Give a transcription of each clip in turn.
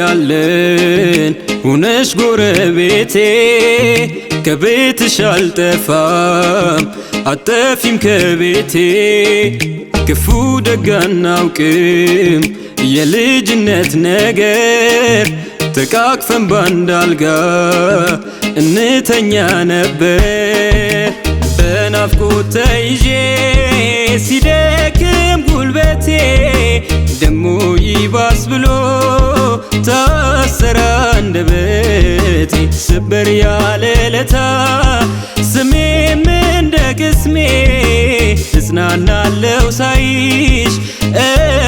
እንለያለን ሆነሽ ጎረቤቴ ከቤትሽ አልጠፋም አጠፊም ከቤቴ ክፉ ደግ አናውቅም የልጅነት ነገር ተቃቅፈን ባንድ አልጋ እንተኛ ነበር በናፍቆት ተይዤ ሲደክም ጉልበቴ ደሞ ይባስ ብሎ ታሰረ አንደበቴ ስበር ያለ ለታ ስሜም እንደ ቅስሜ እጽናናለሁ ሳይሽ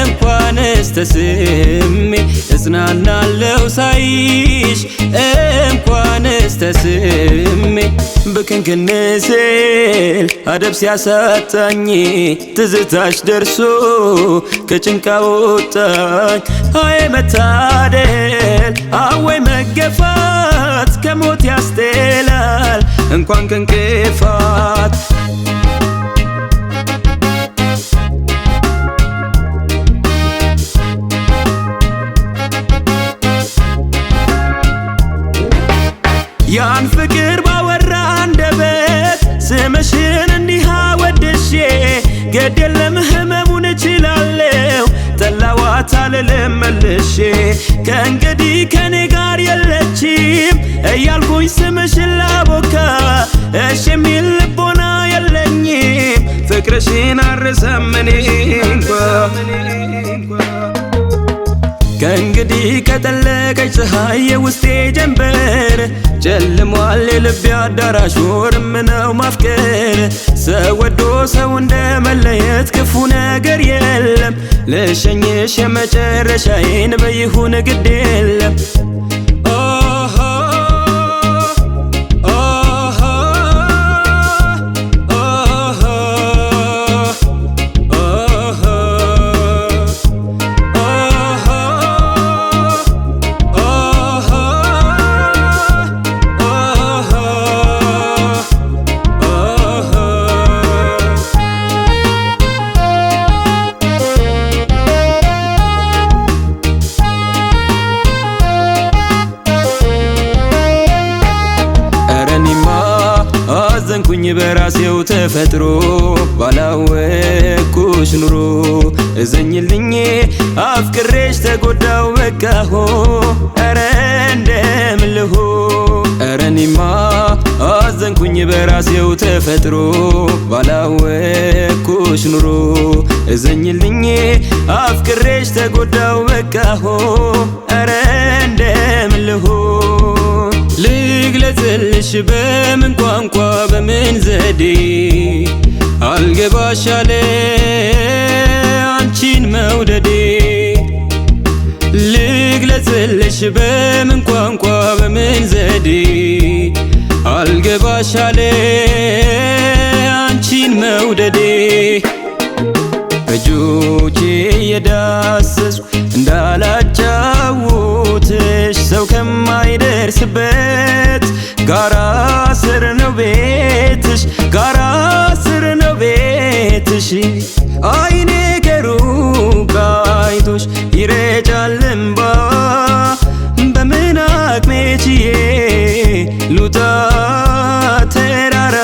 እንኳንስ ተስሜ እጽናናለሁ ሳይሽ እንኳንስ ተስሜ በክንክን ስል አደብ ሲያሳጣኝ ትዝታሽ ደርሶ ከጭንቃ ወጣኝ አይ መታደል አወይ መገፋት ከሞት ያስጥላል እንኳን ከንቅፋት ያን ፍቅር ባወራ አንደበት ስምሽን እንዲህ አወድሼ ግድ የለም ህመሙን እችላለሁ ጠላዋት አልልም መልሼ ከእንግዲህ ከኔ ጋር የለችም እያልኩኝ ስምሽን ላቦካ እሽ የሚል ልቦና የለኝም ፍቅርሽን አርሰም እኔ እንኳ ከእንግዲህ ከጠለቀች ፀሐይ የውስጤ ጀንበር ጨልሟል የልቤ አዳራሽ ወርም ነው ማፍቀር ሰው ወዶ ሰው እንደ መለየት ክፉ ነገር የለም ልሸኝሽ የመጨረሻዬን በይሁን ግድ የለም አዘንኩኝ በራሴው ተፈጥሮ ባላወኩሽ ኑሮ እዘኝልኝ አፍቅሬሽ ተጎዳው በቃሆ ኧረ እንደምልሁ ኧረ እኔማ አዘንኩኝ በራሴው ተፈጥሮ ባላወኩሽ ኑሮ እዘኝልኝ አፍቅሬሽ ተጎዳው በቃሆ ኧረ እንደምልሁ ልግለጽልሽ በምን ቋንቋ በምን ዘዴ አልገባሽ አለ አንቺን መውደዴ ልግለጽልሽ በምን ቋንቋ በምን ዘዴ አልገባሽ አለ አንቺን መውደዴ በእጆቼ የዳሰስኩ እንዳላጫውትሽ ሰው ከማይደርስበት ጋራ ስር ነው ቤትሽ ጋራ ስር ነው ቤትሽ አይኔ ከሩቅ አይቶሽ ይረጫል እንባ በምን አቅሜ ችዬ ልውጣ ተራራ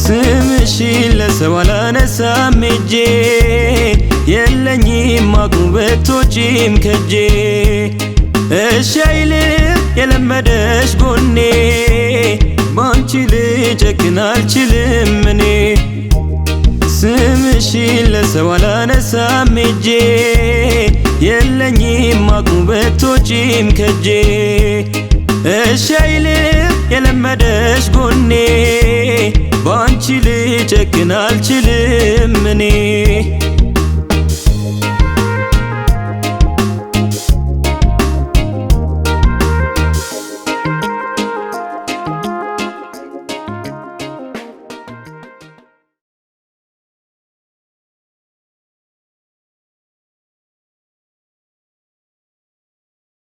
ስምሽን ለሰው አላነሳም እጄ የለኝም አቅሙ በቶችም ከጄ እሺ አይልም የለመደሽ ጎኔ ባንቺ ልጨክን አልችልም እኔ ስምሽን ለሰው አላነሳም እጄ የለኝም አቅሙ በቶችም ከጄ እሺ አይልም የለመደሽ ጎኔ ባንቺ ልጨክን አልችልም እኔ